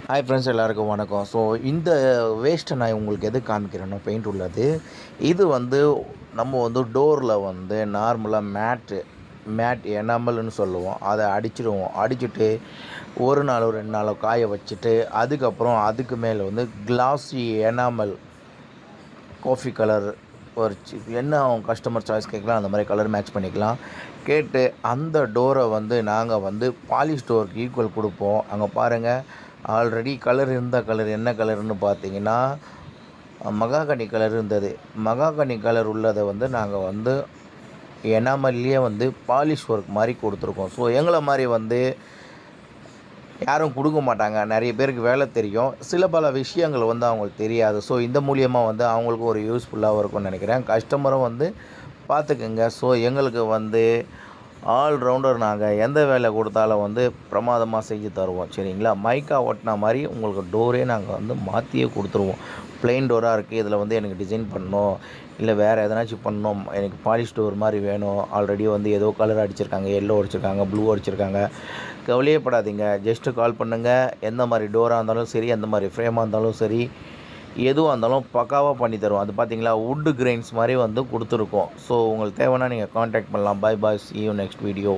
Hi friends, எல்லாருக்கும் வணக்கம். So இந்த வேஸ்ட்டை நான் உங்களுக்கு எது காமிக்கிறேன்னா, பெயிண்ட் உள்ளது. இது வந்து நம்ம வந்து டோரில் வந்து நார்மலாக மேட் எனாமல்னு சொல்லுவோம். அதை அடிச்சிடுவோம். அடிச்சுட்டு ஒரு நாளோ 2 நாளோ காய வச்சுட்டு, அதுக்கப்புறம் அதுக்கு மேலே வந்து கிளாஸி எனாமல் காஃபி கலர் ஒரு என்ன அவங்க கஸ்டமர் சாய்ஸ் கேட்கலாம், அந்த மாதிரி கலர் மேட்ச் பண்ணிக்கலாம். கேட்டு அந்த டோரை வந்து நாங்கள் வந்து பாலிஷ் டோருக்கு ஈக்குவல் கொடுப்போம். அங்கே பாருங்கள், ஆல்ரெடி கலர் இருந்த கலர் என்ன கலர்னு பார்த்தீங்கன்னா, மகாகனி கலர் இருந்தது. மகாகனி கலர் உள்ளதை வந்து நாங்கள் வந்து எனாமல்லையே வந்து பாலிஷ் ஒர்க் மாதிரி கொடுத்துருக்கோம். ஸோ எங்களை மாதிரி வந்து யாரும் கொடுக்க மாட்டாங்க. நிறைய பேருக்கு வேலை தெரியும், சில பல விஷயங்கள் வந்து அவங்களுக்கு தெரியாது. ஸோ இந்த மூலியமாக வந்து அவங்களுக்கு ஒரு யூஸ்ஃபுல்லாகவும் இருக்கும்னு நினைக்கிறேன். கஸ்டமரும் வந்து பார்த்துக்குங்க. ஸோ எங்களுக்கு வந்து ஆல்ரவுண்டர், நாங்கள் எந்த வேலை கொடுத்தாலும் வந்து பிரமாதமாக செஞ்சு தருவோம். சரிங்களா? மைக்கா ஒட்டின மாதிரி உங்களுக்கு டோரே நாங்கள் வந்து மாற்றியே கொடுத்துருவோம். ப்ளெயின் டோராக இருக்குது, இதில் வந்து எனக்கு டிசைன் பண்ணணும், இல்லை வேறு எதனாச்சும் பண்ணணும், எனக்கு பாலிஷ் டோர் மாதிரி வேணும், ஆல்ரெடி வந்து ஏதோ கலர் அடிச்சிருக்காங்க, எல்லோ அடிச்சிருக்காங்க, ப்ளூ அடிச்சிருக்காங்க, கவலையே படாதீங்க. ஜஸ்ட்டு கால் பண்ணுங்கள். எந்த மாதிரி டோராக இருந்தாலும் சரி, எந்த மாதிரி ஃப்ரேமாக இருந்தாலும் சரி, எதுவாக இருந்தாலும் பக்காவாக பண்ணி தருவோம். அது பார்த்தீங்களா, வுட்டு கிரெயின்ஸ் மாதிரி வந்து கொடுத்துருக்கோம். ஸோ உங்களுக்கு தேவைன்னா நீங்கள் காண்டாக்ட் பண்ணலாம். பாய் பாய், see you next video.